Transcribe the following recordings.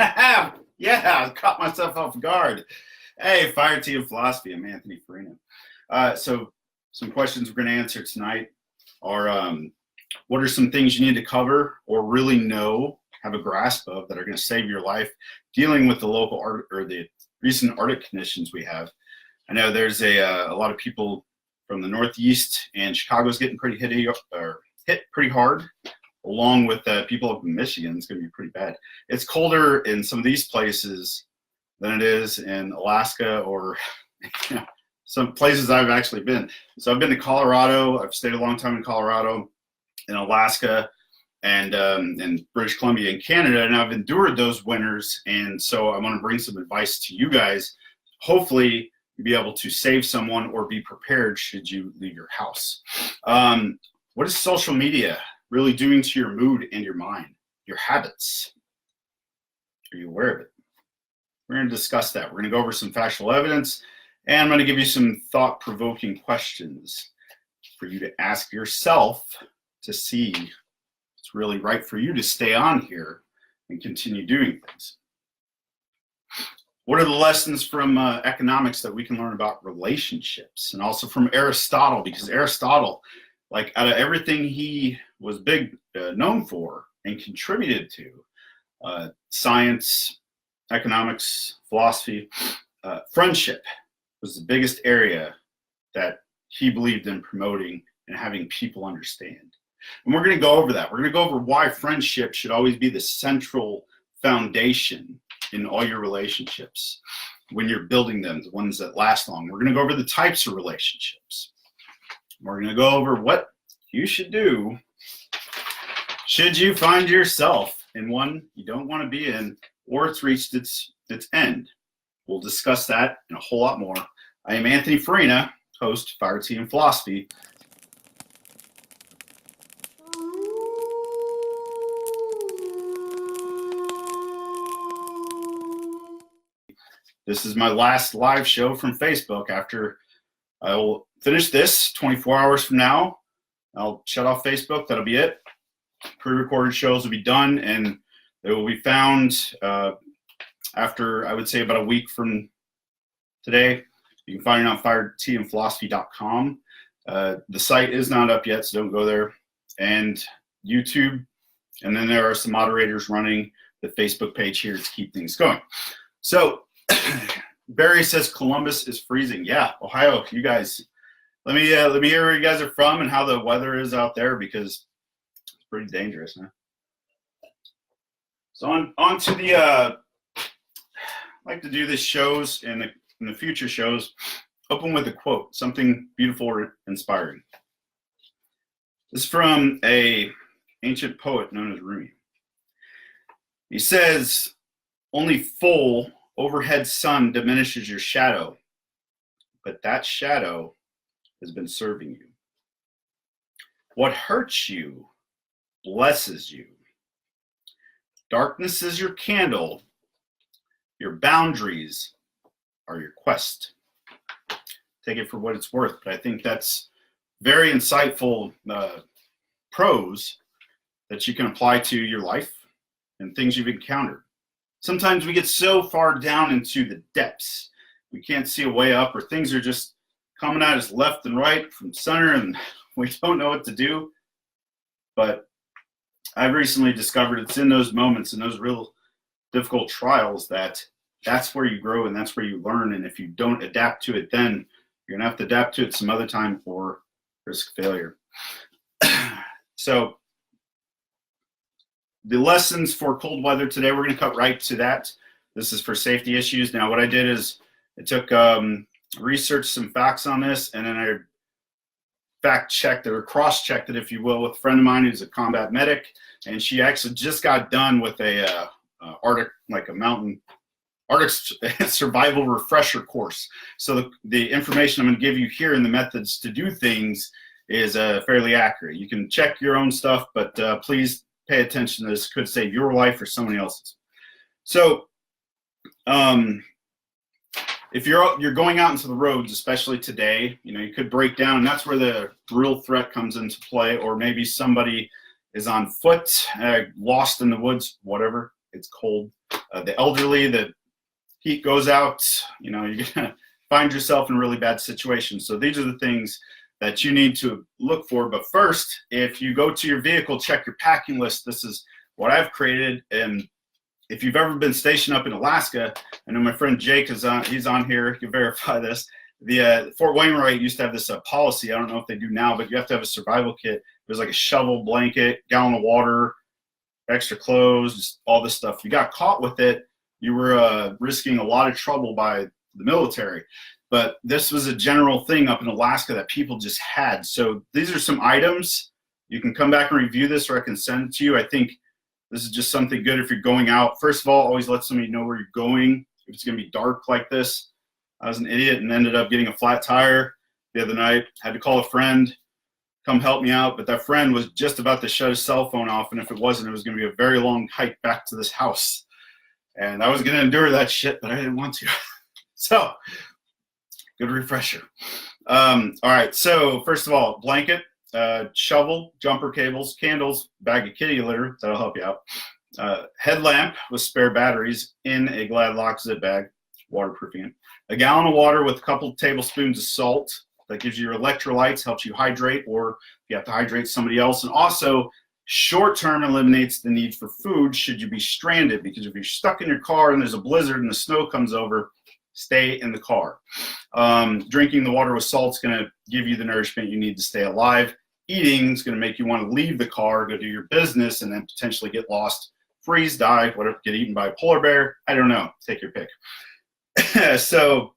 Yeah, I caught myself off guard. Hey, Fire Tea and Philosophy. I'm Anthony Farina. So some questions we're going to answer tonight are what are some things you need to cover or really know, have a grasp of that are going to save your life dealing with the local art or the recent Arctic conditions we have. I know there's a lot of people from the Northeast, and Chicago's getting pretty hit pretty hard, along with people up in Michigan. It's going to be pretty bad. It's colder in some of these places than it is in Alaska or some places I've actually been. So I've been to Colorado. I've stayed a long time in Colorado, in Alaska, and British Columbia and Canada, and I've endured those winters. And so I want to bring some advice to you guys. Hopefully you'll be able to save someone or be prepared should you leave your house. What is social media really doing to your mood and your mind, your habits? Are you aware of it? We're going to discuss that. We're going to go over some factual evidence, and I'm going to give you some thought-provoking questions for you to ask yourself to see if it's really right for you to stay on here and continue doing things. What are the lessons from economics that we can learn about relationships, and also from Aristotle? Because Aristotle, like out of everything he was known for and contributed to, science, economics, philosophy, friendship was the biggest area that he believed in promoting and having people understand. And we're going to go over that. We're going to go over why friendship should always be the central foundation in all your relationships when you're building them, the ones that last long. We're going to go over the types of relationships. We're going to go over what you should do should you find yourself in one you don't want to be in, or it's reached its end. We'll discuss that and a whole lot more. I am Anthony Farina, host, Fire Tea and Philosophy. This is my last live show from Facebook. After I will finish this 24 hours from now, I'll shut off Facebook. That'll be it. Pre-recorded shows will be done, and they will be found after, I would say, about a week from today. You can find it on fireteaandphilosophy.com. The site is not up yet, so don't go there. And YouTube, and then there are some moderators running the Facebook page here to keep things going. So Barry says Columbus is freezing. Yeah, Ohio, you guys. Let me hear where you guys are from and how the weather is out there, because it's pretty dangerous, huh? So on to the I like to do this shows and in the future shows open with a quote, something beautiful or inspiring. This is from a ancient poet known as Rumi. He says, "Only full overhead sun diminishes your shadow, but that shadow has been serving you. What hurts you blesses you. Darkness is your candle. Your boundaries are your quest." Take it for what it's worth, but I think that's very insightful prose that you can apply to your life and things you've encountered. Sometimes we get so far down into the depths, we can't see a way up, or things are just coming at us left and right from center, and we don't know what to do. But I've recently discovered it's in those moments, in those real difficult trials, that's where you grow and that's where you learn. And if you don't adapt to it, then you're going to have to adapt to it some other time or risk failure. So the lessons for cold weather today, we're going to cut right to that. This is for safety issues. Now, what I did is I took researched some facts on this, and then I fact-checked it, or cross-checked it, if you will, with a friend of mine who's a combat medic, and she actually just got done with a Arctic, like a mountain Arctic survival refresher course. So the information I'm going to give you here and the methods to do things is fairly accurate. You can check your own stuff, but please pay attention to this. Could save your life or somebody else's. So if you're going out into the roads, especially today, you could break down, and that's where the real threat comes into play. Or maybe somebody is on foot, lost in the woods, whatever. It's cold. the elderly, the heat goes out, you're gonna find yourself in a really bad situation. So these are the things that you need to look for. But first, if you go to your vehicle, check your packing list. This is what I've created. And if you've ever been stationed up in Alaska, I know my friend Jake is on, he's on here, he can verify this. The Fort Wainwright used to have this policy. I don't know if they do now, but you have to have a survival kit. There's like a shovel, blanket, gallon of water, extra clothes, just all this stuff. If you got caught with it, you were risking a lot of trouble by the military. But this was a general thing up in Alaska that people just had. So these are some items. You can come back and review this, or I can send it to you. I think this is just something good if you're going out. First of all, always let somebody know where you're going. If it's going to be dark like this. I was an idiot and ended up getting a flat tire the other night. Had to call a friend, come help me out. But that friend was just about to shut his cell phone off. And if it wasn't, it was going to be a very long hike back to this house. And I was going to endure that shit, but I didn't want to. So, good refresher. All right, so first of all, blanket, shovel, jumper cables, candles, bag of kitty litter, that'll help you out. Headlamp with spare batteries in a Glad Lock zip bag, waterproofing it. A gallon of water with a couple tablespoons of salt. That gives you your electrolytes, helps you hydrate, or if you have to hydrate somebody else. And also, short-term eliminates the need for food should you be stranded, because if you're stuck in your car and there's a blizzard and the snow comes over, stay in the car. Drinking the water with salt is going to give you the nourishment you need to stay alive. Eating is going to make you want to leave the car, go do your business, and then potentially get lost, freeze, die, whatever, get eaten by a polar bear. I don't know. Take your pick. So,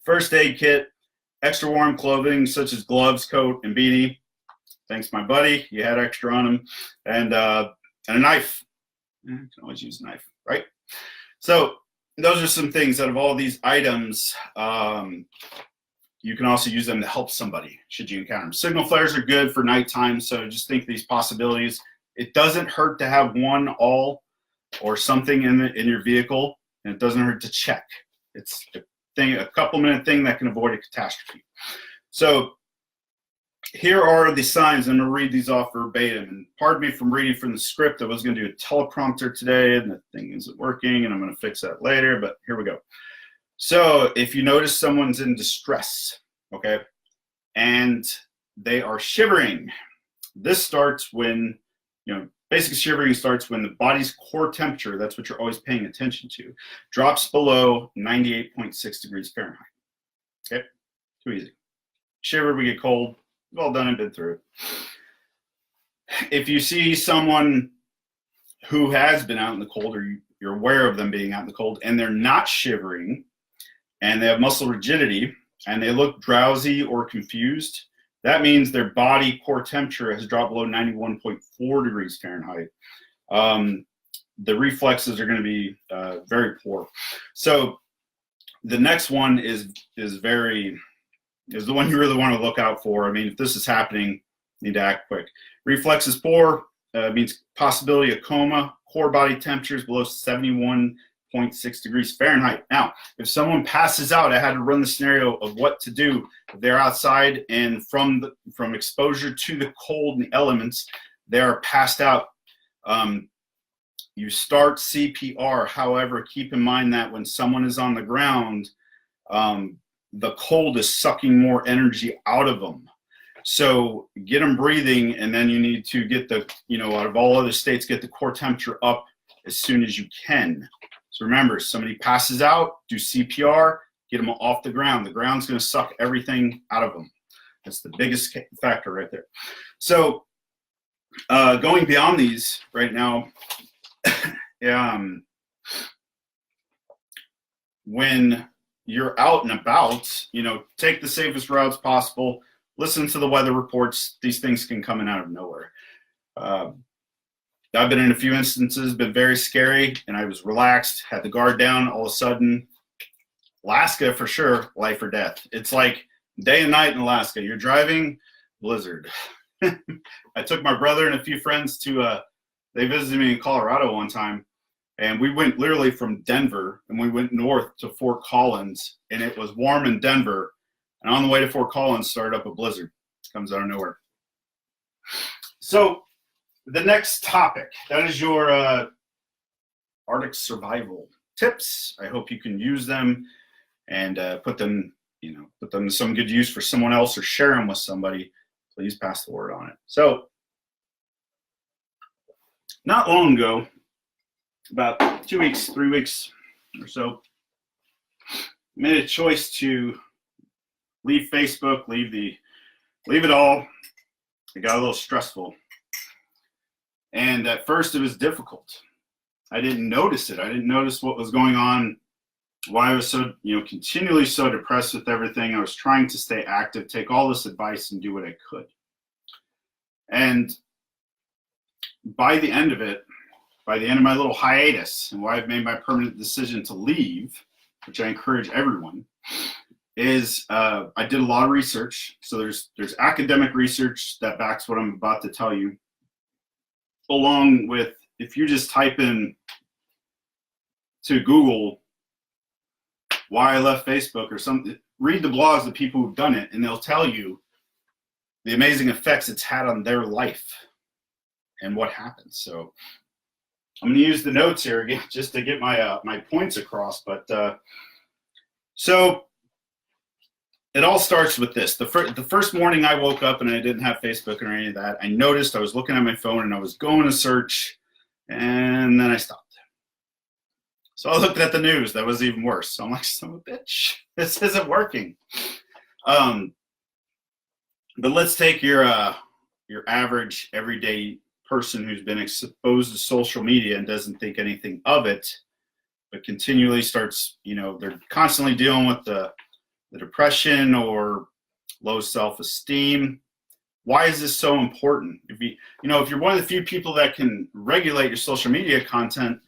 first aid kit, extra warm clothing such as gloves, coat, and beanie. Thanks, my buddy. You had extra on him. And a knife. You can always use a knife, right? So those are some things out of all these items. You can also use them to help somebody should you encounter them. Signal flares are good for nighttime, so just think these possibilities. It doesn't hurt to have one, all, or something in your vehicle, and it doesn't hurt to check. It's a couple-minute thing that can avoid a catastrophe. So here are the signs. I'm going to read these off verbatim. And pardon me from reading from the script. I was going to do a teleprompter today, and the thing isn't working, and I'm going to fix that later, but here we go. So if you notice someone's in distress, okay, and they are shivering, this starts when, basic shivering starts when the body's core temperature, that's what you're always paying attention to, drops below 98.6 degrees Fahrenheit. Okay, too easy. Shiver, we get cold. We've all done it, been through it. If you see someone who has been out in the cold, or you're aware of them being out in the cold, and they're not shivering, and they have muscle rigidity, and they look drowsy or confused, that means their body core temperature has dropped below 91.4 degrees Fahrenheit. The reflexes are going to be very poor. So the next one is the one you really want to look out for. I mean, if this is happening, you need to act quick. Reflexes poor means possibility of coma. Core body temperature is below 71.6 degrees Fahrenheit. Now, if someone passes out, I had to run the scenario of what to do. If they're outside and from exposure to the cold and the elements, they are passed out. You start CPR. However, keep in mind that when someone is on the ground, the cold is sucking more energy out of them. So get them breathing, and then you need to get the, out of all other states, get the core temperature up as soon as you can. So remember, if somebody passes out, do CPR, get them off the ground. The ground's going to suck everything out of them. That's the biggest factor right there. So going beyond these right now, when you're out and about, take the safest routes possible. Listen to the weather reports. These things can come in out of nowhere. I've been in a few instances, been very scary, and I was relaxed, had the guard down. All of a sudden, Alaska for sure, life or death. It's like day and night in Alaska. You're driving, blizzard. I took my brother and a few friends to, they visited me in Colorado one time, and we went literally from Denver, and we went north to Fort Collins, and it was warm in Denver. And on the way to Fort Collins, started up a blizzard. It comes out of nowhere. So the next topic, that is your Arctic survival tips. I hope you can use them and put them to some good use for someone else or share them with somebody. Please pass the word on it. So, not long ago, about 2 weeks, 3 weeks or so, I made a choice to leave Facebook, leave it all. It got a little stressful. And at first it was difficult. I didn't notice it. I didn't notice what was going on, why I was so, continually so depressed with everything. I was trying to stay active, take all this advice and do what I could. And by the end of my little hiatus, and why I've made my permanent decision to leave, which I encourage everyone, is I did a lot of research. So there's academic research that backs what I'm about to tell you, along with, if you just type in to Google why I left Facebook or something, read the blogs of people who've done it, and they'll tell you the amazing effects it's had on their life and what happens. So I'm going to use the notes here again just to get my points across. But so it all starts with this. The first morning I woke up and I didn't have Facebook or any of that, I noticed I was looking at my phone and I was going to search, and then I stopped. So I looked at the news. That was even worse. So I'm like, son of a bitch, this isn't working. But let's take your average everyday person who's been exposed to social media and doesn't think anything of it, but continually starts, they're constantly dealing with the depression or low self-esteem. Why is this so important? If you're one of the few people that can regulate your social media content,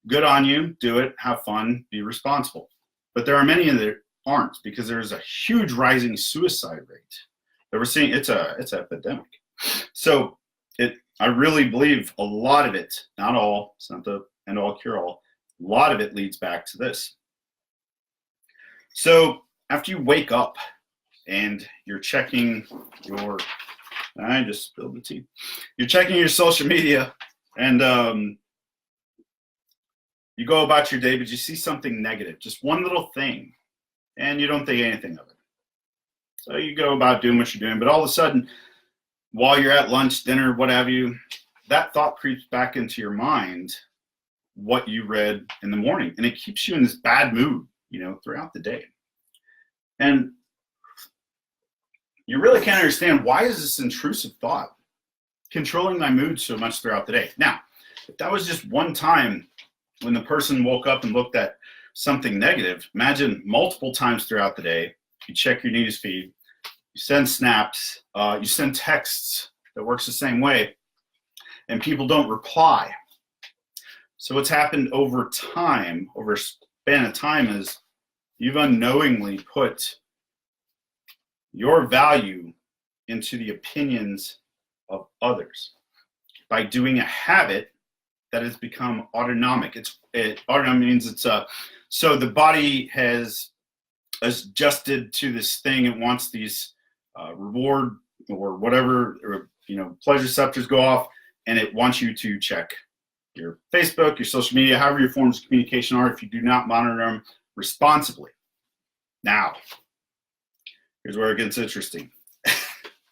good on you, do it, have fun, be responsible. But there are many that aren't, because there's a huge rising suicide rate that we're seeing. It's epidemic. So I really believe a lot of it, not all, it's not the end all cure all, a lot of it leads back to this. So after you wake up and you're checking I just spilled the tea. You're checking your social media and you go about your day, but you see something negative, just one little thing, and you don't think anything of it. So you go about doing what you're doing, but all of a sudden, while you're at lunch, dinner, what have you, that thought creeps back into your mind, what you read in the morning, and it keeps you in this bad mood, throughout the day. And you really can't understand, why is this intrusive thought controlling my mood so much throughout the day? Now, if that was just one time when the person woke up and looked at something negative, imagine multiple times throughout the day. You check your news feed, you send snaps, you send texts that works the same way, and people don't reply. So what's happened over time, over a span of time, is you've unknowingly put your value into the opinions of others by doing a habit that has become autonomic. Autonomic means so the body has adjusted to this thing. It wants these reward or whatever, or, pleasure receptors go off, and it wants you to check your Facebook, your social media, however your forms of communication are, if you do not monitor them responsibly. Now, here's where it gets interesting.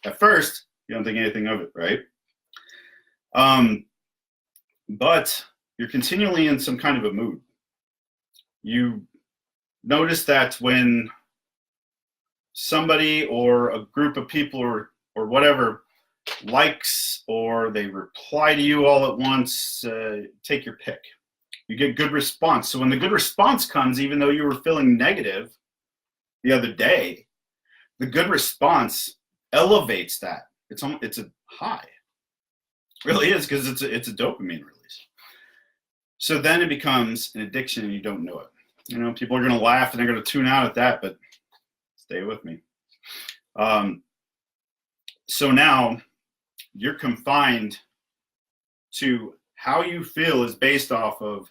At first, you don't think anything of it, right? But you're continually in some kind of a mood. You notice that when somebody or a group of people or whatever likes, or they reply to you all at once, take your pick. You get good response. So when the good response comes, even though you were feeling negative the other day, the good response elevates that. It's a high. It really is, because it's a dopamine release. So then it becomes an addiction and you don't know it. People are going to laugh and they're going to tune out at that, but stay with me. So now you're confined to how you feel is based off of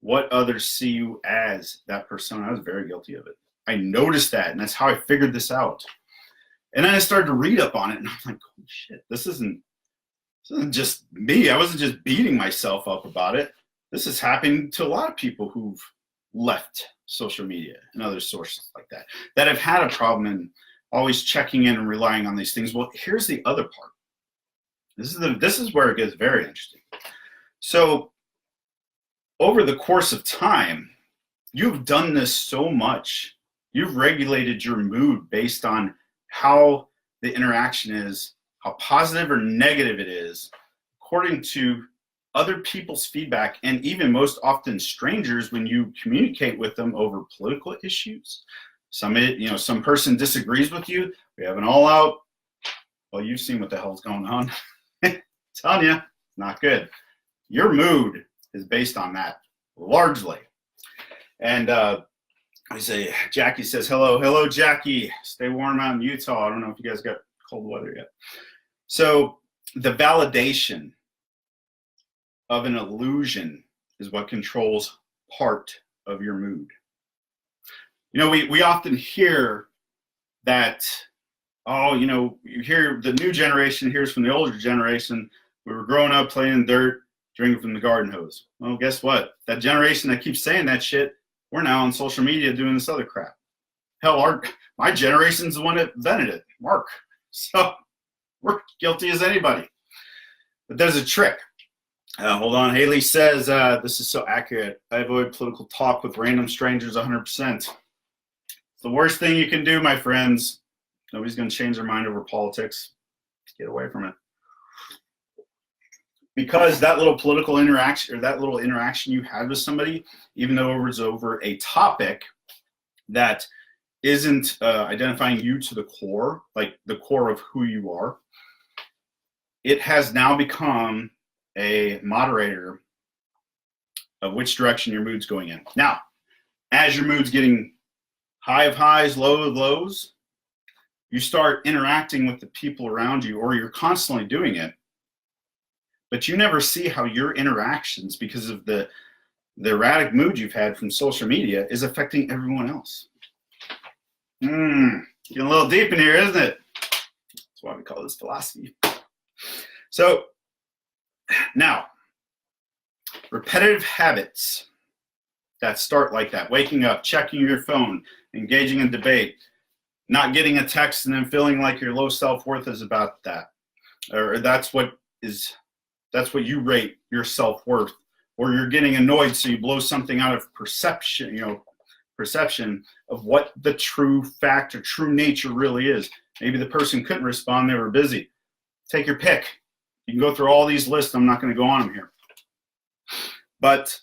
what others see you as, that persona. I was very guilty of it. I noticed that, and that's how I figured this out. And then I started to read up on it, and I'm like, holy shit, this isn't just me. I wasn't just beating myself up about it. This is happening to a lot of people who've left social media and other sources like that have had a problem and always checking in and relying on these things. Well, here's the other part. This is where it gets very interesting. So over the course of time, you've done this so much. You've regulated your mood based on how the interaction is, how positive or negative it is, according to other people's feedback, and even most often strangers when you communicate with them over political issues. Some person disagrees with you. We have an all-out, well, you've seen what the hell's going on. Telling you, not good. Your mood is based on that, largely. And I say, Jackie says, hello, Jackie. Stay warm out in Utah. I don't know if you guys got cold weather yet. So the validation of an illusion is what controls part of your mood. We often hear that, you hear the new generation hears from the older generation, we were growing up playing in dirt, drinking from the garden hose. Well, guess what? That generation that keeps saying that shit, we're now on social media doing this other crap. Hell, my generation's the one that invented it, Mark. So we're guilty as anybody. But there's a trick. Hold on. Haley says, this is so accurate. I avoid political talk with random strangers 100%. It's the worst thing you can do, my friends. Nobody's going to change their mind over politics. Get away from it. Because that little political interaction, or that little interaction you had with somebody, even though it was over a topic that isn't identifying you to the core, like the core of who you are, it has now become a moderator of which direction your mood's going in. Now, as your mood's getting high of highs, low of lows, you start interacting with the people around you, or you're constantly doing it, but you never see how your interactions, because of the erratic mood you've had from social media, is affecting everyone else. Getting a little deep in here, isn't it? That's why we call this philosophy. So now, repetitive habits that start like that, waking up, checking your phone, engaging in debate, not getting a text and then feeling like your low self-worth is about that, or that's what you rate your self-worth, or you're getting annoyed so you blow something out of perception of what the true fact or true nature really is. Maybe the person couldn't respond, they were busy. Take your pick. You can go through all these lists. I'm not going to go on them here. But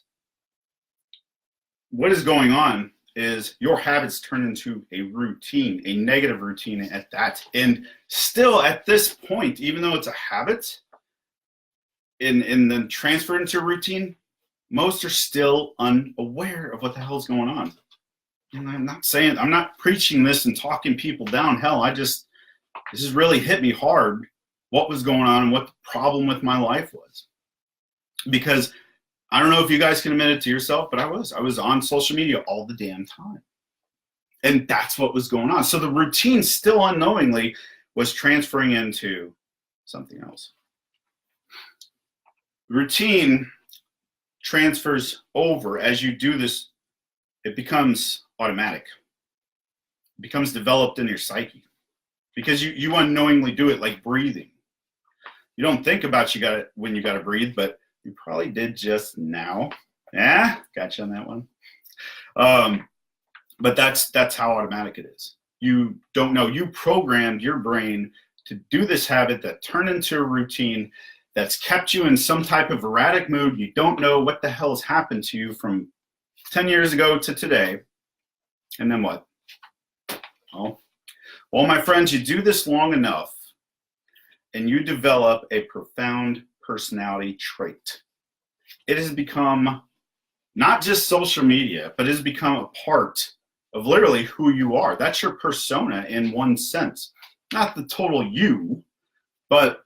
what is going on is your habits turn into a routine, a negative routine at that. And still at this point, even though it's a habit, and then transfer into a routine, most are still unaware of what the hell's going on. And I'm not preaching this and talking people down. Hell, this has really hit me hard what was going on and what the problem with my life was. Because I don't know if you guys can admit it to yourself, but I was on social media all the damn time. And that's what was going on. So the routine still unknowingly was transferring into something else. Routine transfers over as you do this. It becomes automatic. It becomes developed in your psyche because you unknowingly do it, like breathing. You don't think about when you got to breathe, but you probably did just now. Yeah, got you on that one. But that's how automatic it is. You don't know. You programmed your brain to do this habit that turned into a routine that's kept you in some type of erratic mood. You don't know what the hell has happened to you from 10 years ago to today. And then what? Well, my friends, you do this long enough and you develop a profound personality trait. It has become not just social media, but it has become a part of literally who you are. That's your persona in one sense. Not the total you, but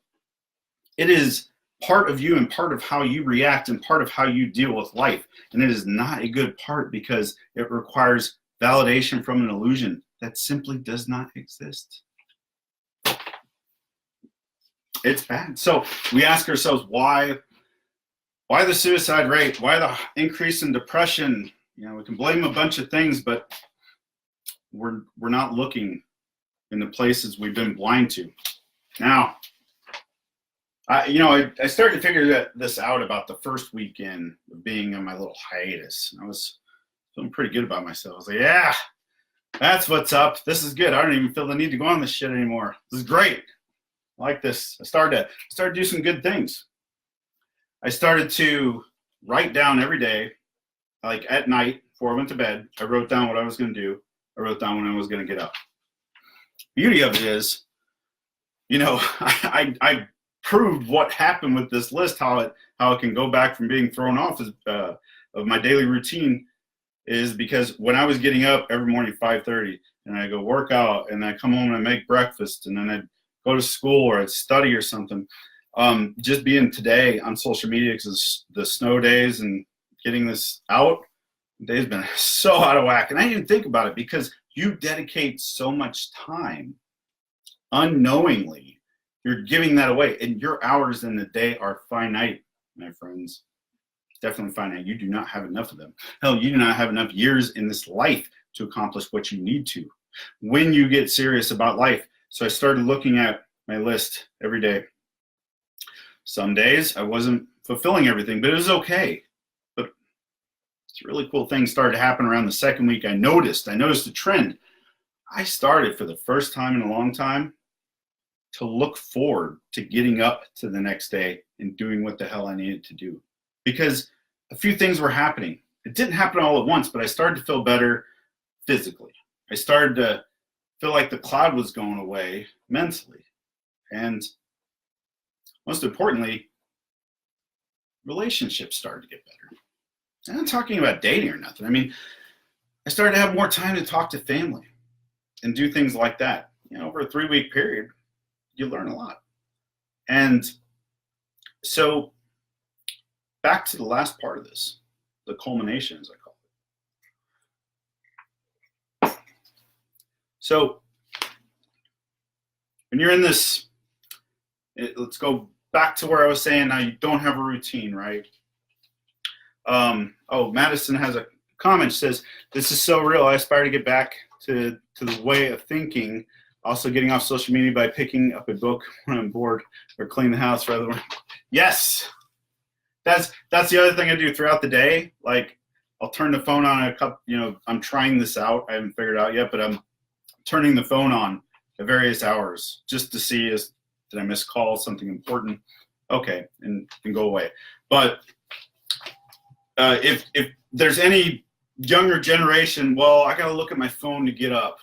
it is part of you and part of how you react and part of how you deal with life. And it is not a good part because it requires validation from an illusion that simply does not exist. It's bad. So we ask ourselves, why Why the suicide rate? Why the increase in depression? You know, we can blame a bunch of things, but we're not looking in the places we've been blind to. Now, I started to figure this out about the first weekend of being on my little hiatus. I was feeling pretty good about myself. I was like, yeah, that's what's up. This is good. I don't even feel the need to go on this shit anymore. This is great. I like this. I started to do some good things. I started to write down every day, like at night before I went to bed. I wrote down what I was going to do. I wrote down when I was going to get up. Beauty of it is, I proved what happened with this list, how it can go back from being thrown off of my daily routine, is because when I was getting up every morning 5:30 and I go work out and I come home and I make breakfast and then I'd go to school or I'd study or something, just being today on social media because the snow days and getting this out, the day's been so out of whack. And I didn't think about it because you dedicate so much time unknowingly. You're giving that away, and your hours in the day are finite, my friends. Definitely finite. You do not have enough of them. Hell, you do not have enough years in this life to accomplish what you need to when you get serious about life. So I started looking at my list every day. Some days I wasn't fulfilling everything, but it was okay. But it's a really cool thing started to happen around the second week. I noticed a trend. I started for the first time in a long time to look forward to getting up to the next day and doing what the hell I needed to do. Because a few things were happening. It didn't happen all at once, but I started to feel better physically. I started to feel like the cloud was going away mentally. And most importantly, relationships started to get better. I'm not talking about dating or nothing. I mean, I started to have more time to talk to family and do things like that. Over a 3-week period, you learn a lot. And so back to the last part of this, the culmination, as I call it. So when you're in this, let's go back to where I was saying now you don't have a routine, right? Madison has a comment. She says, this is so real. I aspire to get back to the way of thinking. Also getting off social media by picking up a book when I'm bored or clean the house rather than. Yes. That's the other thing I do throughout the day. Like I'll turn the phone on I'm trying this out. I haven't figured it out yet, but I'm turning the phone on at various hours just to see did I miss calls, something important? Okay, and go away. But if there's any younger generation, well, I got to look at my phone to get up.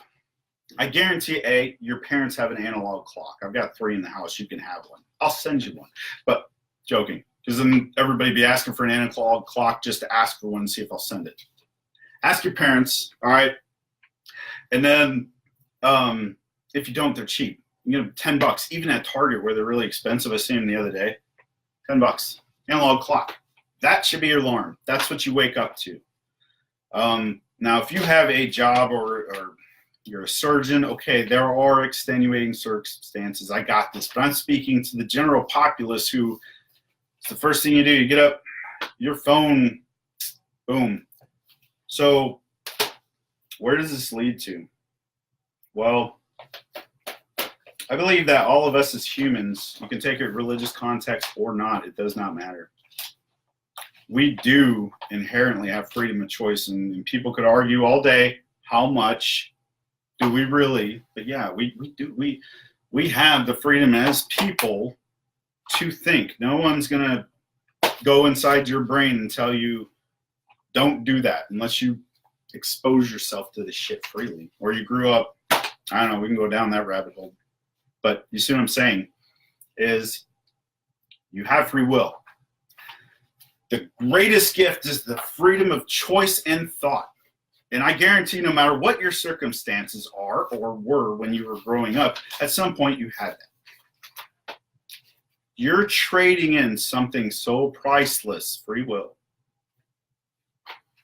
I guarantee, your parents have an analog clock. I've got 3 in the house. You can have one. I'll send you one. But joking, because then everybody be asking for an analog clock just to ask for one and see if I'll send it. Ask your parents, all right? And then if you don't, they're cheap. $10, even at Target where they're really expensive. I seen them the other day. $10, analog clock. That should be your alarm. That's what you wake up to. Now, if you have a job or you're a surgeon, okay, there are extenuating circumstances. I got this. But I'm speaking to the general populace who, it's the first thing you do, you get up, your phone, boom. So where does this lead to? Well, I believe that all of us as humans, you can take it religious context or not, it does not matter. We do inherently have freedom of choice, and people could argue all day how much do we really, but yeah, we do. We have the freedom as people to think. No one's going to go inside your brain and tell you don't do that unless you expose yourself to this shit freely, or you grew up, I don't know, we can go down that rabbit hole. But you see what I'm saying is you have free will. The greatest gift is the freedom of choice and thought. And I guarantee no matter what your circumstances are or were when you were growing up, at some point you had that. You're trading in something so priceless, free will,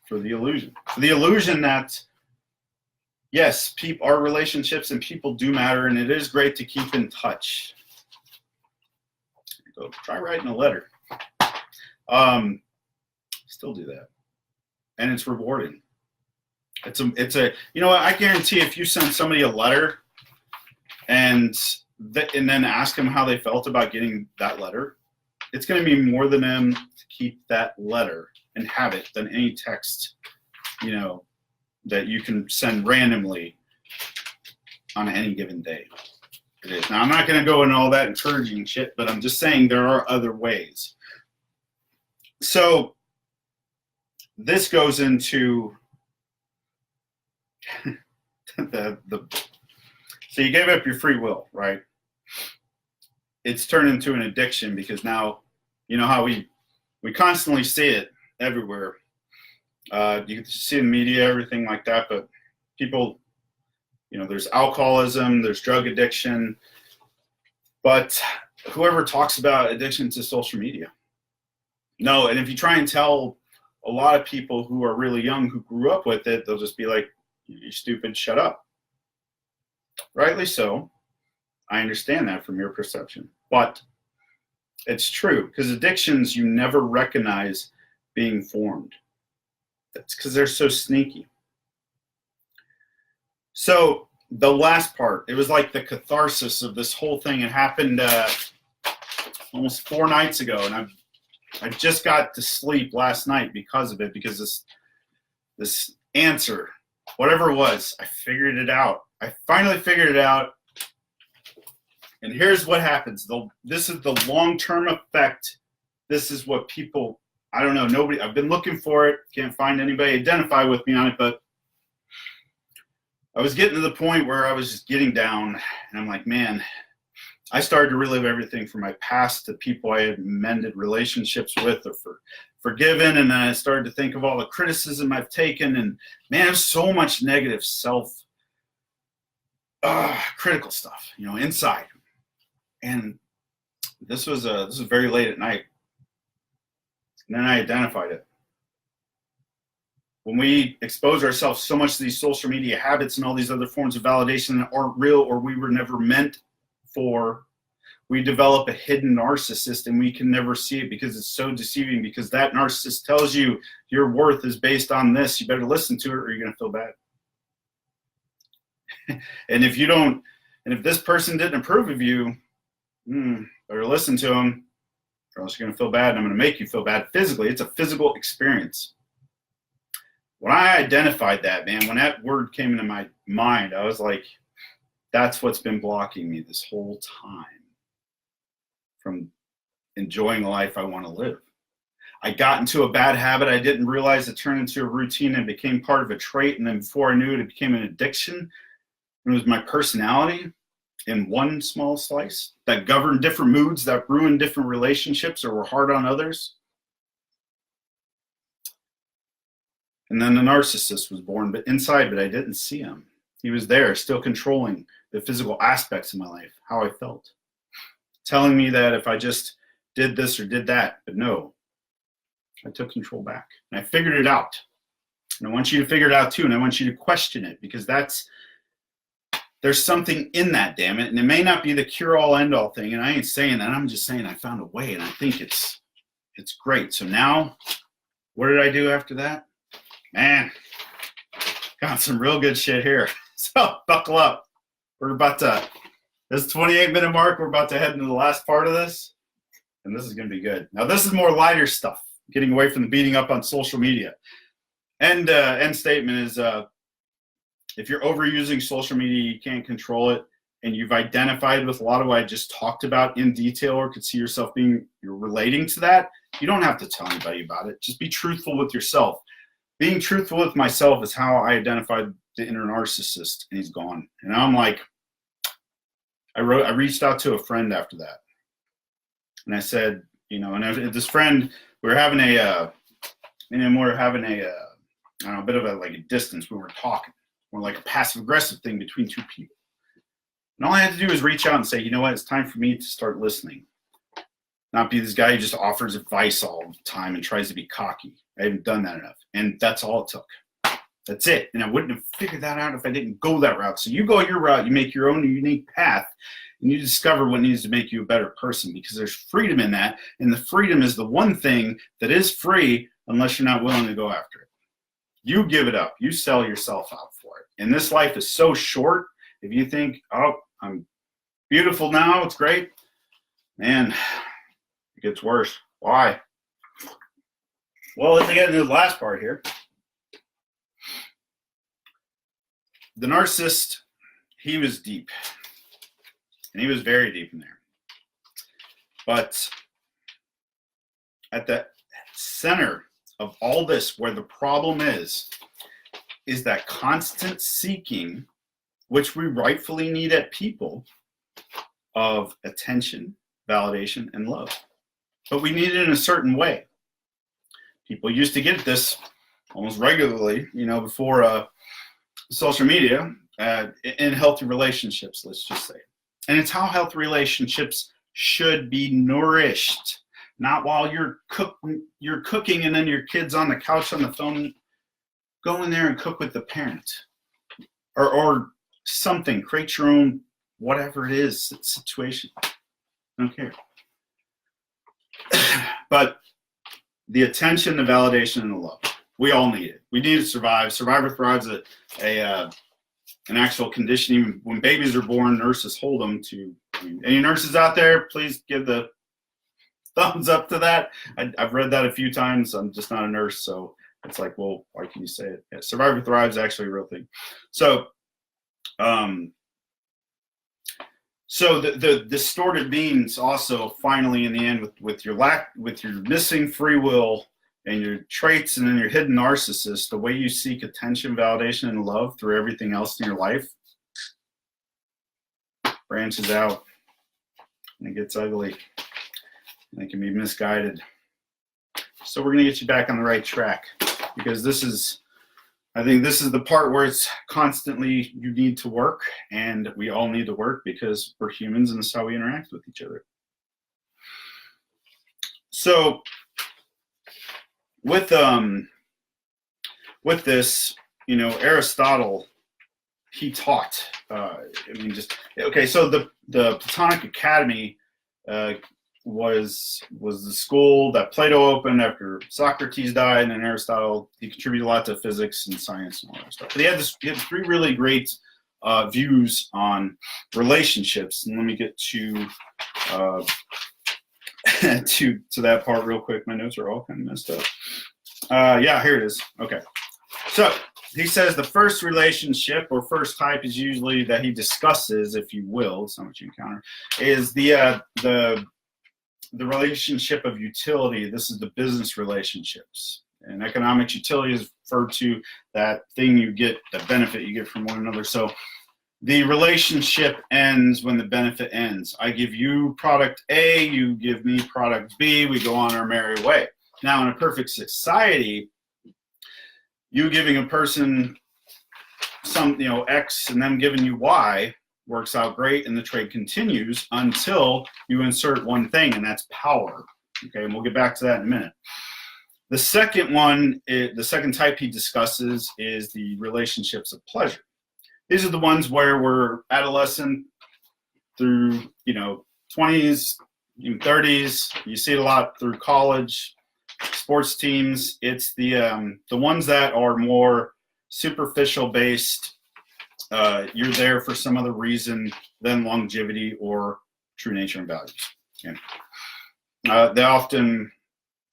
for the illusion. For the illusion that, yes, our relationships and people do matter, and it is great to keep in touch. Go try writing a letter. Still do that. And it's rewarding. It's a you know what, I guarantee if you send somebody a letter and then ask them how they felt about getting that letter, it's going to be more than them to keep that letter and have it than any text, you know, that you can send randomly on any given day. It is. Now, I'm not going to go into all that encouraging shit, but I'm just saying there are other ways. So this goes into so you gave up your free will, right? It's turned into an addiction because now, you know how we constantly see it everywhere. You can see in the media, everything like that, but people, you know, there's alcoholism, there's drug addiction, but whoever talks about addiction to social media. No, and if you try and tell a lot of people who are really young who grew up with it, they'll just be like, "You stupid, shut up." Rightly so. I understand that from your perception, but it's true because addictions you never recognize being formed. That's because they're so sneaky. So the last part, it was like the catharsis of this whole thing. It happened almost 4 nights ago, and I just got to sleep last night because of it, because this answer, whatever it was, I figured it out. I finally figured it out. And here's what happens. This is the long-term effect. This is what people, I don't know, I've been looking for it. Can't find anybody identify with me on it, but I was getting to the point where I was just getting down, and I'm like, man, I started to relive everything from my past to people I had mended relationships with or forgiven, and then I started to think of all the criticism I've taken, and man, there's so much negative critical stuff, you know, inside. And this was very late at night, and then I identified it. When we expose ourselves so much to these social media habits and all these other forms of validation that aren't real or we were never meant for, we develop a hidden narcissist, and we can never see it because it's so deceiving, because that narcissist tells you your worth is based on this. You better listen to it or you're going to feel bad. And if this person didn't approve of you, better listen to them or else you're going to feel bad, and I'm going to make you feel bad physically. It's a physical experience. When I identified that, man, when that word came into my mind, I was like, that's what's been blocking me this whole time from enjoying the life I want to live. I got into a bad habit. I didn't realize it turned into a routine and became part of a trait. And then before I knew it, it became an addiction. It was my personality in one small slice that governed different moods, that ruined different relationships or were hard on others. And then the narcissist was born, but inside, but I didn't see him. He was there, still controlling the physical aspects of my life, how I felt, telling me that if I just did this or did that, but no, I took control back. And I figured it out. And I want you to figure it out too, and I want you to question it, because there's something in that, damn it. And it may not be the cure-all, end-all thing, and I ain't saying that. I'm just saying I found a way, and I think it's great. So now, what did I do after that? Man, got some real good shit here. So buckle up. We're about to, this 28-minute mark, we're about to head into the last part of this, and this is going to be good. Now, this is more lighter stuff, getting away from the beating up on social media. End statement is, if you're overusing social media, you can't control it, and you've identified with a lot of what I just talked about in detail, or could see yourself you're relating to that, you don't have to tell anybody about it. Just be truthful with yourself. Being truthful with myself is how I identified the inner narcissist, and he's gone. And I'm like, I reached out to a friend after that, and I said, you know, and this friend, we were having a bit of a distance. We were talking, more like a passive aggressive thing between two people. And all I had to do was reach out and say, you know what, it's time for me to start listening. Not be this guy who just offers advice all the time and tries to be cocky. I haven't done that enough. And that's all it took. That's it. And I wouldn't have figured that out if I didn't go that route. So you go your route, you make your own unique path, and you discover what needs to make you a better person, because there's freedom in that. And the freedom is the one thing that is free unless you're not willing to go after it. You give it up. You sell yourself out for it. And this life is so short. If you think, oh, I'm beautiful now, it's great, man, it gets worse. Why? Well, let's get into the last part here. The narcissist, he was deep. And he was very deep in there. But at the center of all this, where the problem is that constant seeking, which we rightfully need at people, of attention, validation, and love. But we need it in a certain way. People used to get this almost regularly, before social media, in healthy relationships, let's just say. And it's how healthy relationships should be nourished. Not while you're cooking and then your kid's on the couch on the phone. Go in there and cook with the parent. Or something. Create your own, whatever it is, situation. I don't care. But the attention, the validation, and the love. We all need it. We need to survive. Survivor Thrive's an actual condition. Even when babies are born, nurses hold them to. Any nurses out there, please give the thumbs up to that. I've read that a few times. I'm just not a nurse, so it's like, well, why can you say it? Yeah, Survivor Thrive is actually a real thing. So, the distorted beings also finally in the end with your missing free will and your traits and then your hidden narcissist, the way you seek attention, validation, and love through everything else in your life branches out and it gets ugly. And it can be misguided. So we're going to get you back on the right track, because I think this is the part where it's constantly you need to work, and we all need to work because we're humans and that's how we interact with each other. So with this, Aristotle, he taught, so the Platonic Academy was the school that Plato opened after Socrates died, and then Aristotle, he contributed a lot to physics and science and all that stuff. But he had three really great views on relationships. And let me get to to that part real quick. My notes are all kind of messed up. Yeah, here it is. Okay. So he says the first relationship or first type is usually that he discusses, if you will, it's not what you encounter, is the relationship of utility. This is the business relationships. And economics, utility is referred to that thing you get, the benefit you get from one another. So the relationship ends when the benefit ends. I give you product A, you give me product B, we go on our merry way. Now, in a perfect society, you giving a person some, X and them giving you Y works out great, and the trade continues until you insert one thing, and that's power. Okay, and we'll get back to that in a minute. The second one, the second type he discusses is the relationships of pleasure. These are the ones where we're adolescent through, 20s, even 30s. You see it a lot through college, sports teams. It's the ones that are more superficial based. You're there for some other reason than longevity or true nature and values. Okay. They often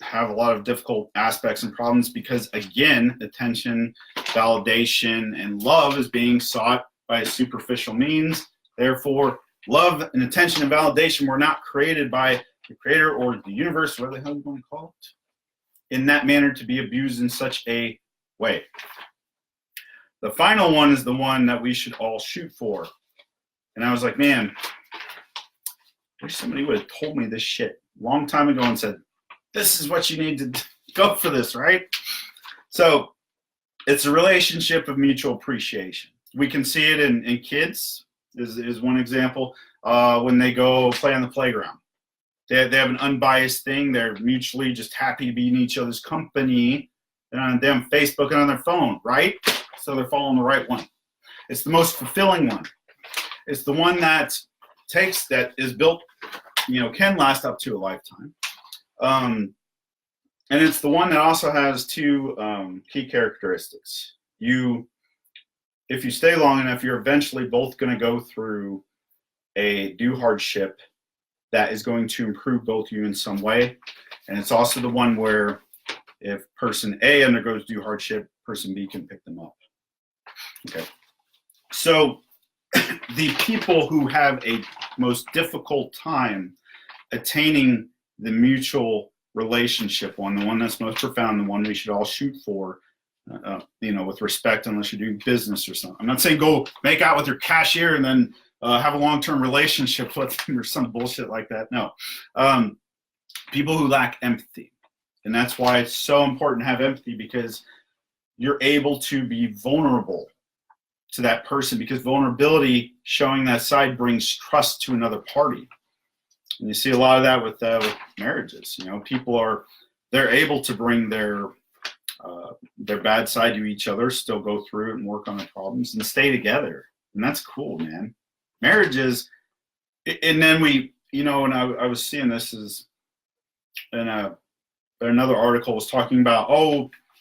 have a lot of difficult aspects and problems because, again, attention, validation, and love is being sought by superficial means. Therefore, love and attention and validation were not created by the creator or the universe, whatever the hell you want to call it, in that manner to be abused in such a way. The final one is the one that we should all shoot for. And I was like, man, I wish somebody would have told me this shit a long time ago and said, this is what you need to go for this, right? So it's a relationship of mutual appreciation. We can see it in kids, is one example, when they go play on the playground. They have an unbiased thing. They're mutually just happy to be in each other's company. They're on them Facebook and on their phone, right? So they're following the right one. It's the most fulfilling one. It's the one that that is built, can last up to a lifetime. And it's the one that also has two key characteristics. If you stay long enough, you're eventually both going to go through a due hardship that is going to improve both of you in some way. And it's also the one where if person A undergoes due hardship, person B can pick them up. Okay. So the people who have a most difficult time attaining the mutual relationship one, the one that's most profound, the one we should all shoot for, with respect, unless you're doing business or something. I'm not saying go make out with your cashier and then have a long-term relationship with them or some bullshit like that. No. People who lack empathy. And that's why it's so important to have empathy, because you're able to be vulnerable to that person, because vulnerability, showing that side, brings trust to another party. And you see a lot of that with marriages. People they're able to bring their bad side to each other, still go through it and work on the problems and stay together. And that's cool, man. Marriages, and then and I was seeing this another article was talking about,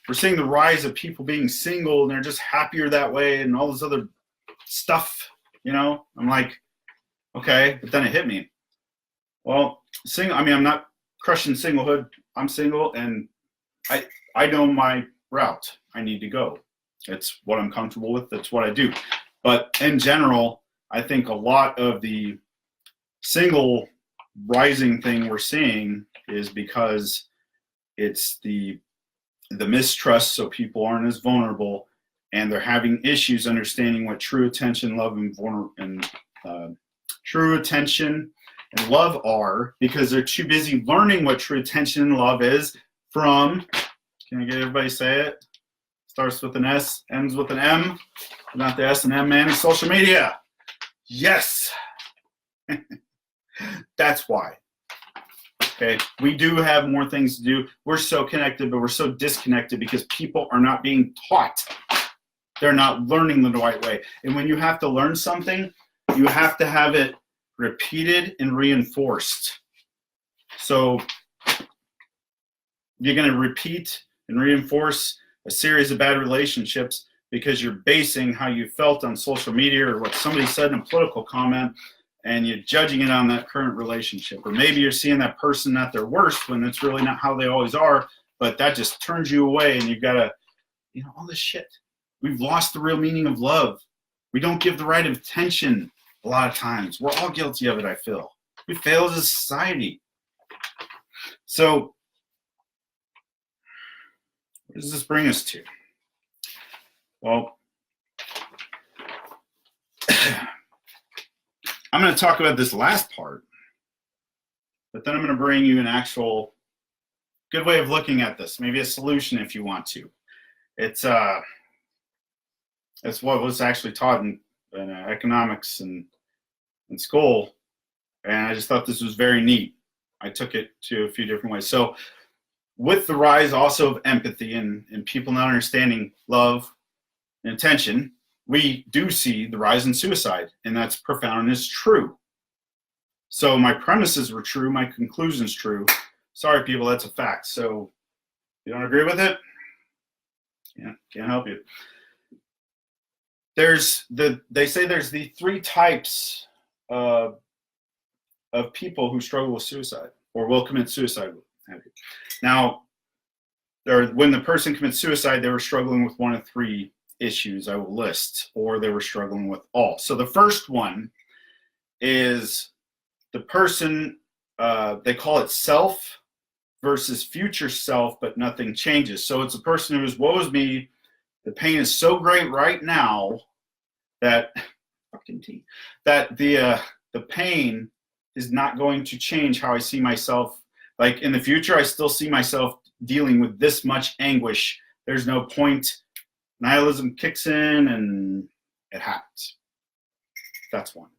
we're seeing the rise of people being single and they're just happier that way and all this other stuff, I'm like, okay, but then it hit me. Well, I'm not crushing singlehood. I'm single and I know my route I need to go. It's what I'm comfortable with. That's what I do. But in general, I think a lot of the single rising thing we're seeing is because it's the mistrust, so people aren't as vulnerable, and they're having issues understanding what true attention, love, and true attention and love are, because they're too busy learning what true attention and love is from, can I get everybody to say it? Starts with an S, ends with an M. Not the S and M man, it's social media. Yes. That's why. Okay, we do have more things to do. We're so connected, but we're so disconnected because people are not being taught. They're not learning the right way. And when you have to learn something, you have to have it repeated and reinforced. So you're going to repeat and reinforce a series of bad relationships because you're basing how you felt on social media or what somebody said in a political comment, and you're judging it on that current relationship. Or maybe you're seeing that person at their worst when it's really not how they always are, but that just turns you away, and you've got to, all this shit. We've lost the real meaning of love. We don't give the right attention a lot of times. We're all guilty of it, I feel. We fail as a society. So what does this bring us to? Well, I'm going to talk about this last part, but then I'm going to bring you an actual good way of looking at this, maybe a solution if you want to. It's what was actually taught in economics in school, and I just thought this was very neat. I took it to a few different ways. So with the rise also of empathy and people not understanding love and attention, we do see the rise in suicide, and that's profound and it's true. So my premises were true, my conclusion's true. Sorry, people, that's a fact. So you don't agree with it? Yeah, can't help you. They say there's the three types of people who struggle with suicide or will commit suicide. Now, when the person commits suicide, they were struggling with one of three issues I will list, or they were struggling with all. So the first one is the person, they call it self versus future self, but nothing changes. So it's a person who is, woe is me, the pain is so great right now that the pain is not going to change how I see myself. Like in the future, I still see myself dealing with this much anguish. There's no point. Nihilism kicks in and it happens. That's one.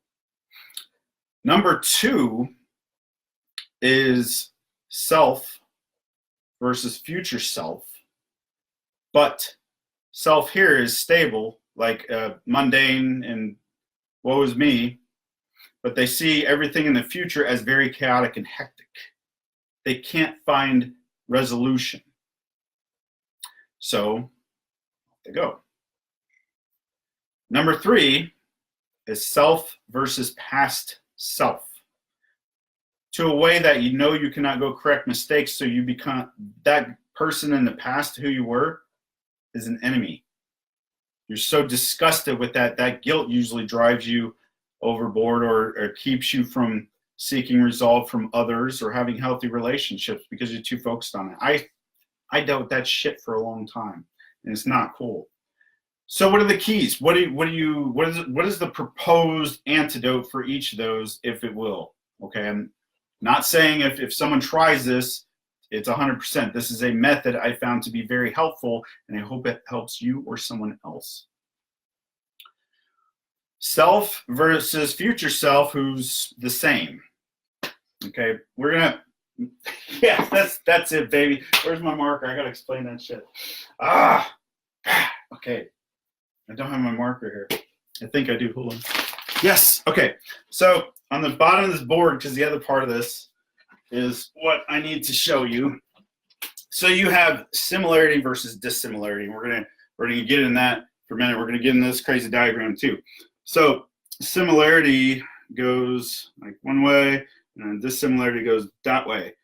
Number two is self versus future self. But self here is stable, like mundane and woe is me. but they see everything in the future as very chaotic and hectic. They can't find resolution. So, off they go. Number 3 is self versus past self. To a way that you know you cannot go correct mistakes, so you become that person in the past who you were is an enemy. You're so disgusted with that. That guilt usually drives you overboard or keeps you from seeking resolve from others or having healthy relationships because you're too focused on it. I dealt with that shit for a long time, and it's not cool. So what are the keys? What is the proposed antidote for each of those, if it will? Okay, I'm not saying if someone tries this, it's 100%. This is a method I found to be very helpful, and I hope it helps you or someone else. Self versus future self, who's the same. Okay, we're gonna, yeah, that's it, baby. Where's my marker? I gotta explain that shit. Okay. I don't have my marker here. I think I do. Hold on. Yes. Okay. So on the bottom of this board, because the other part of this is what I need to show you. So you have similarity versus dissimilarity. We're gonna get in that for a minute. We're gonna get in this crazy diagram too. So similarity goes like one way, and dissimilarity goes that way.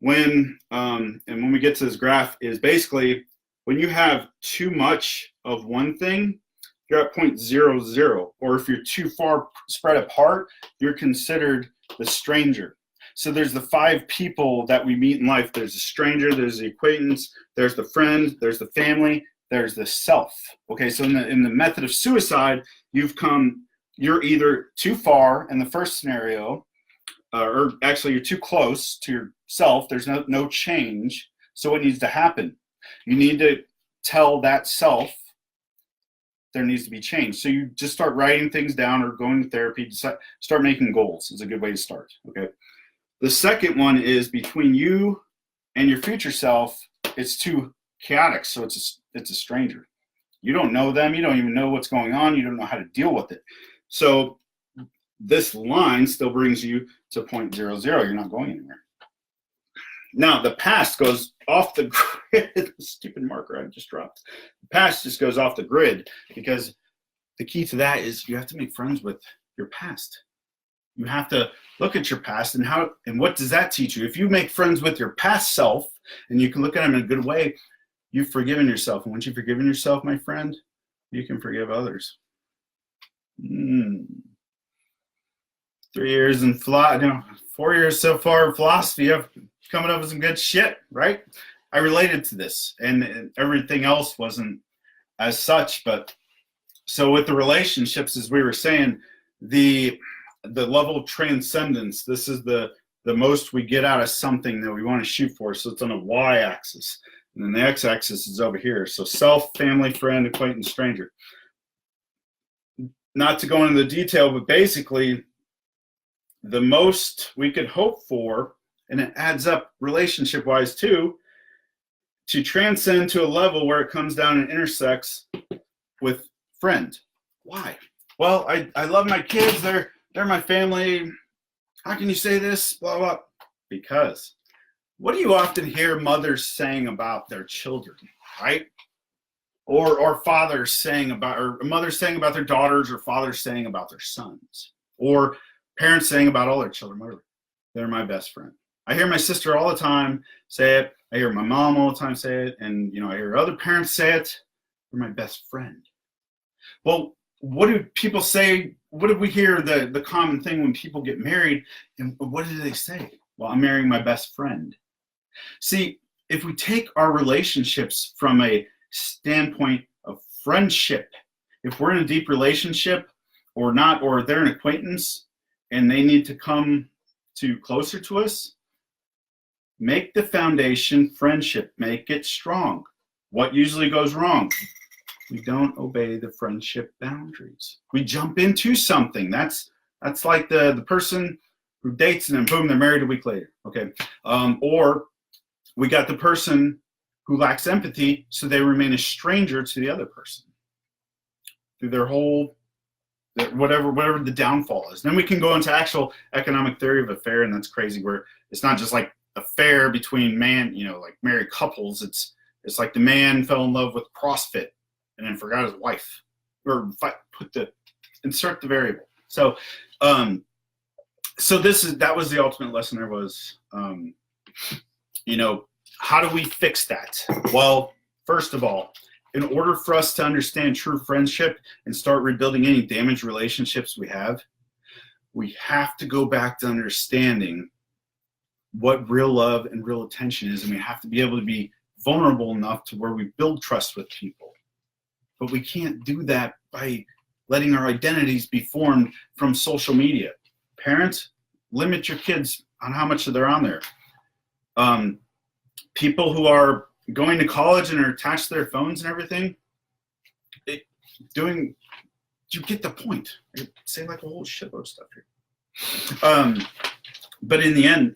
When we get to this graph is basically when you have too much of one thing, you're at 0.00, or if you're too far spread apart, you're considered the stranger. So there's the 5 people that we meet in life. There's the stranger, there's the acquaintance, there's the friend, there's the family, there's the self. Okay, so in the method of suicide, you're either too far in the first scenario, or actually you're too close to yourself. There's no change. So what needs to happen? You need to tell that self there needs to be change. So you just start writing things down or going to therapy, start making goals is a good way to start, okay? The second one is between you and your future self, it's too chaotic, so it's a stranger. You don't know them, you don't even know what's going on, you don't know how to deal with it. So this line still brings you to 0.00, you're not going anywhere. Now, the past goes off the grid. Stupid marker I just dropped. The past just goes off the grid because the key to that is you have to make friends with your past. You have to look at your past and what does that teach you? If you make friends with your past self and you can look at them in a good way, you've forgiven yourself. And once you've forgiven yourself, my friend, you can forgive others. 3 years in 4 years so far in philosophy, I've coming up with some good shit, right? I related to this, and everything else wasn't as such. But so with the relationships, as we were saying, the level of transcendence, this is the most we get out of something that we want to shoot for. So it's on a y-axis, and then the x-axis is over here. So self, family, friend, acquaintance, stranger. Not to go into the detail, but basically the most we could hope for, and it adds up relationship-wise too, to transcend to a level where it comes down and intersects with friend. Why? Well, I love my kids. They're my family. How can you say this? Blah, blah. Because what do you often hear mothers saying about their children, right? Or fathers saying about, or mothers saying about their daughters, or fathers saying about their sons, or parents saying about all their children, whatever. They're my best friend. I hear my sister all the time say it. I hear my mom all the time say it. And, I hear other parents say it. They're my best friend. Well, what do people say? What did we hear the common thing when people get married? And what do they say? Well, I'm marrying my best friend. See, if we take our relationships from a standpoint of friendship, if we're in a deep relationship or not, or they're an acquaintance and they need to come to closer to us, make the foundation friendship, make it strong. What usually goes wrong? We don't obey the friendship boundaries. We jump into something. That's like the person who dates and then boom, they're married a week later. Okay. Or we got the person who lacks empathy, so they remain a stranger to the other person through their whole whatever the downfall is. Then we can go into actual economic theory of affair, and that's crazy, where it's not just like affair between man, like married couples. It's like the man fell in love with CrossFit and then forgot his wife, or insert the variable. So, that was the ultimate lesson there was, how do we fix that? Well, first of all, in order for us to understand true friendship and start rebuilding any damaged relationships we have to go back to understanding what real love and real attention is, and we have to be able to be vulnerable enough to where we build trust with people. But we can't do that by letting our identities be formed from social media. Parents, limit your kids on how much they're on there. People who are going to college and are attached to their phones and everything, you get the point. I say like a whole shitload of stuff here. But in the end,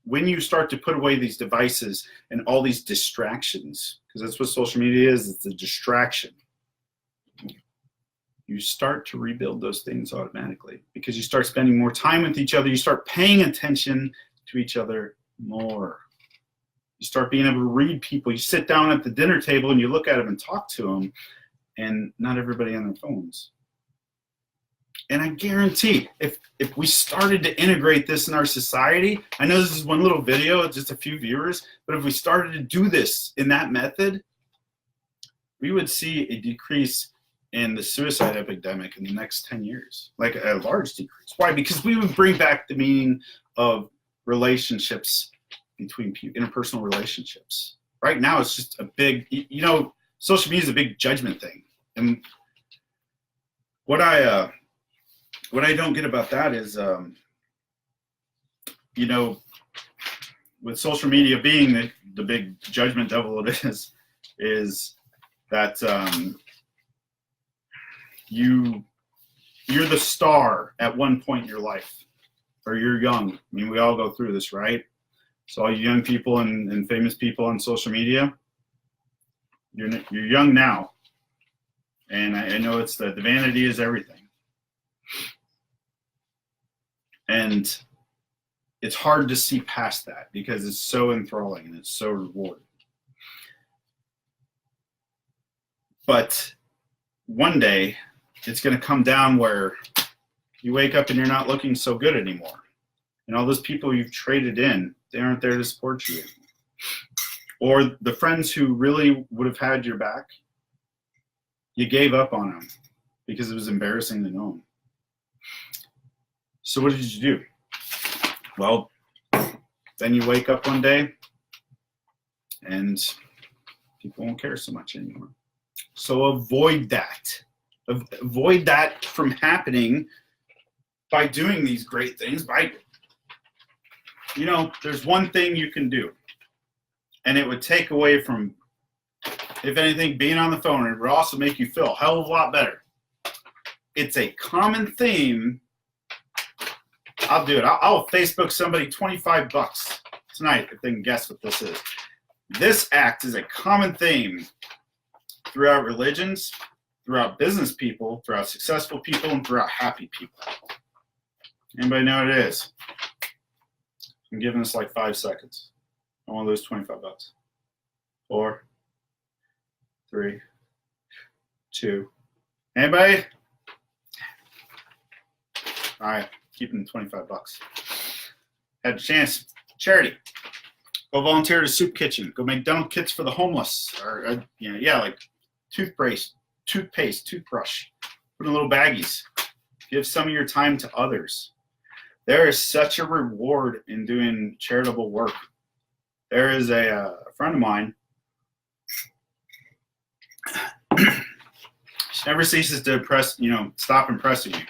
when you start to put away these devices and all these distractions, because that's what social media is, it's a distraction. You start to rebuild those things automatically because you start spending more time with each other. You start paying attention to each other more. You start being able to read people. You sit down at the dinner table and you look at them and talk to them, and not everybody on their phones. And I guarantee if we started to integrate this in our society, I know this is one little video, just a few viewers, but if we started to do this in that method, we would see a decrease in the suicide epidemic in the next 10 years, like a large decrease. Why? Because we would bring back the meaning of relationships between people, interpersonal relationships. Right now, it's just a big, social media is a big judgment thing. And what I don't get about that is, with social media being the big judgment devil it is that you're the star at one point in your life, or you're young. I mean, we all go through this, right? So all you young people and famous people on social media, you're young now. And I know it's the vanity is everything. And it's hard to see past that because it's so enthralling and it's so rewarding. But one day, it's going to come down where you wake up and you're not looking so good anymore. And all those people you've traded in, they aren't there to support you anymore. Or the friends who really would have had your back, you gave up on them because it was embarrassing to know them. So what did you do? Well, then you wake up one day and people won't care so much anymore. So avoid that. Avoid that from happening by doing these great things. There's one thing you can do, and it would take away from, if anything, being on the phone. It would also make you feel a hell of a lot better. It's a common theme. I'll do it. I'll Facebook somebody $25 tonight if they can guess what this is. This act is a common theme throughout religions, throughout business people, throughout successful people, and throughout happy people. Anybody know what it is? I'm giving this like 5 seconds. I want to lose $25. 4, 3, 2. Anybody? All right, keeping the $25. Had a chance. Charity. Go volunteer at a soup kitchen. Go make dental kits for the homeless. Or like toothpaste, toothbrush. Put in little baggies. Give some of your time to others. There is such a reward in doing charitable work. There is a friend of mine. She never ceases to stop impressing you.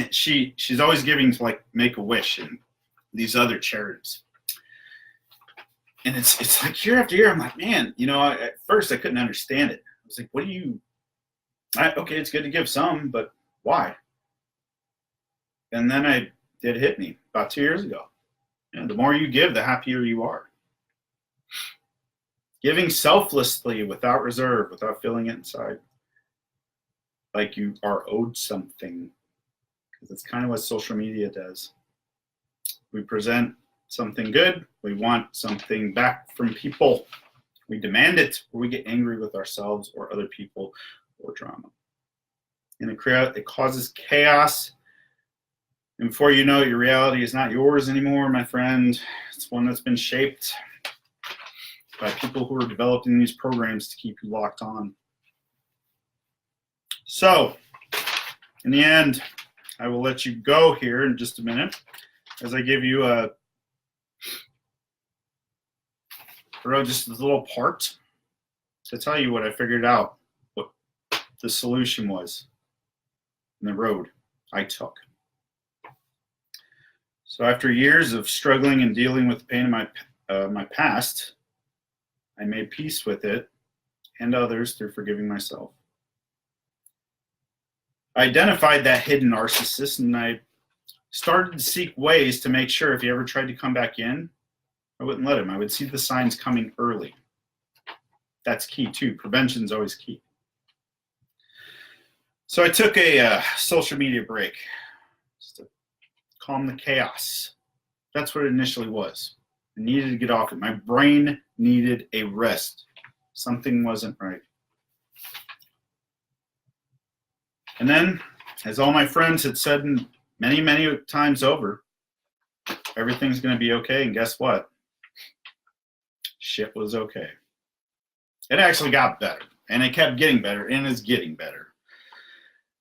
She's always giving to like Make-A-Wish and these other charities. And it's like year after year, I'm like, man, at first I couldn't understand it. I was like, okay, it's good to give some, but why? And then it hit me about 2 years ago. The more you give, the happier you are. Giving selflessly, without reserve, without feeling it inside. like you are owed something, because that's kind of what social media does. We present something good, we want something back from people. We demand it, or we get angry with ourselves or other people or drama. And it causes chaos. And before you know it, your reality is not yours anymore, my friend. It's one that's been shaped by people who are developing these programs to keep you locked on. So, in the end, I will let you go here in just a minute as I give you just a little part to tell you what I figured out, what the solution was in the road I took. So after years of struggling and dealing with the pain of my past, I made peace with it and others through forgiving myself. I identified that hidden narcissist, and I started to seek ways to make sure if he ever tried to come back in, I wouldn't let him. I would see the signs coming early. That's key too. Prevention is always key. So I took a social media break just to calm the chaos. That's what it initially was. I needed to get off it. My brain needed a rest. Something wasn't right. And then, as all my friends had said many, many times over, everything's going to be okay. And guess what? Shit was okay. It actually got better. And it kept getting better and is getting better.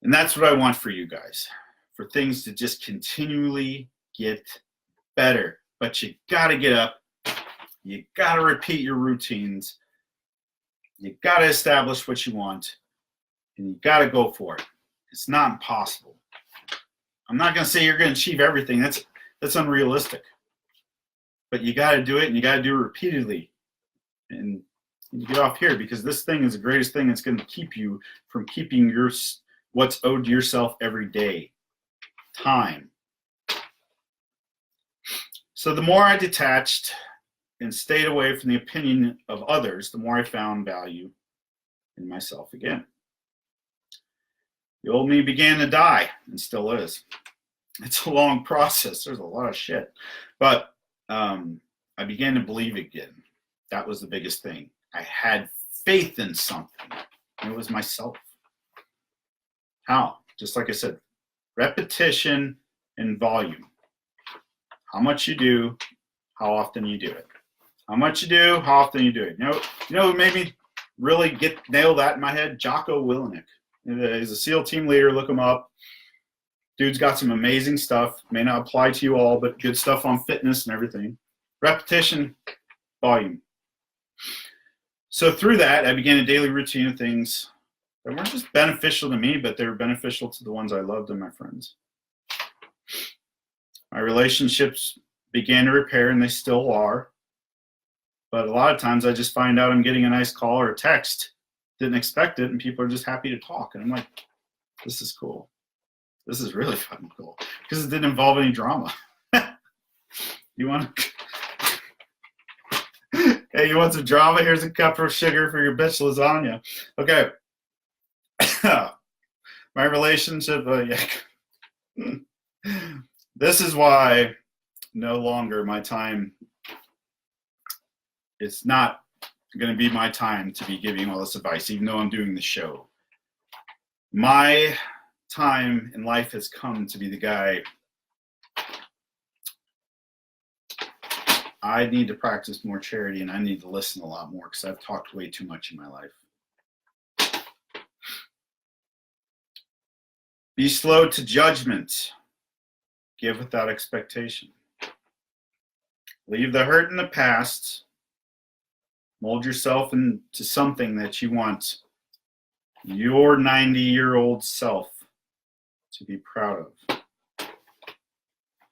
And that's what I want for you guys. For things to just continually get better. But you got to get up. You got to repeat your routines. You got to establish what you want. And you got to go for it. It's not impossible. I'm not going to say you're going to achieve everything. That's unrealistic. But you got to do it, and you got to do it repeatedly. And you get off here, because this thing is the greatest thing that's going to keep you from keeping what's owed to yourself every day. Time. So the more I detached and stayed away from the opinion of others, the more I found value in myself again. The old me began to die, and still is. It's a long process. There's a lot of shit. But I began to believe again. That was the biggest thing. I had faith in something. And it was myself. How? Just like I said, repetition and volume. How much you do, how often you do it. How much you do, how often you do it. You know who made me really nail that in my head? Jocko Willenick. He's a SEAL team leader. Look him up. Dude's got some amazing stuff. May not apply to you all, but good stuff on fitness and everything. Repetition, volume. So through that, I began a daily routine of things that weren't just beneficial to me, but they were beneficial to the ones I loved and my friends. My relationships began to repair, and they still are. But a lot of times I just find out I'm getting a nice call or a text. Didn't expect it, and people are just happy to talk. And I'm like, this is cool. This is really fucking cool. Because it didn't involve any drama. You want Hey, you want some drama? Here's a cup of sugar for your bitch lasagna. Okay. My relationship, This is why no longer my time, it's not going to be my time to be giving all this advice, even though I'm doing the show. My time in life has come to be the guy. I need to practice more charity, and I need to listen a lot more, because I've talked way too much in my life. Be slow to judgment. Give without expectation. Leave the hurt in the past. Mold yourself into something that you want your 90-year-old self to be proud of.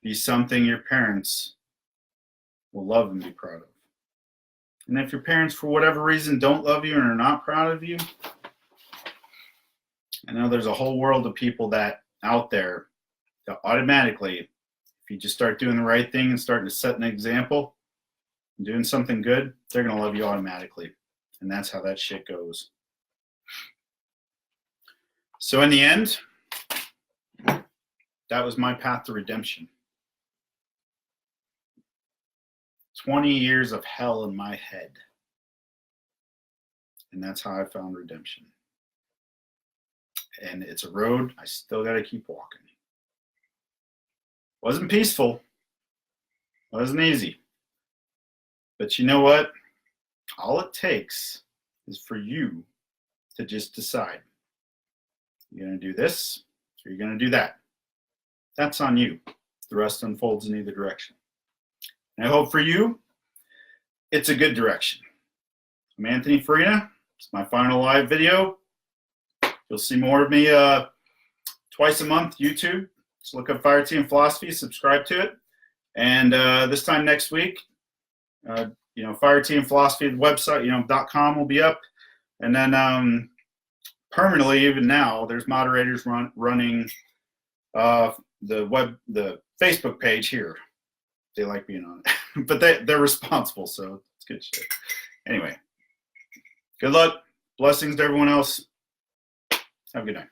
Be something your parents will love and be proud of. And if your parents, for whatever reason, don't love you and are not proud of you, I know there's a whole world of people out there that automatically, if you just start doing the right thing and starting to set an example and doing something good, they're going to love you automatically. And that's how that shit goes. So in the end, that was my path to redemption. 20 years of hell in my head. And that's how I found redemption. And it's a road I still got to keep walking. Wasn't peaceful. Wasn't easy. But you know what? All it takes is for you to just decide. You're going to do this or you're going to do that. That's on you. The rest unfolds in either direction. And I hope for you, it's a good direction. I'm Anthony Farina. It's my final live video. You'll see more of me twice a month, YouTube. Just look up Fire Tea and Philosophy, subscribe to it. And this time next week, Fire Tea and Philosophy, the website, .com will be up. And then permanently, even now, there's moderators running the Facebook page here. They like being on it. But they're responsible, so it's good shit. Anyway, good luck. Blessings to everyone else. Have a good night.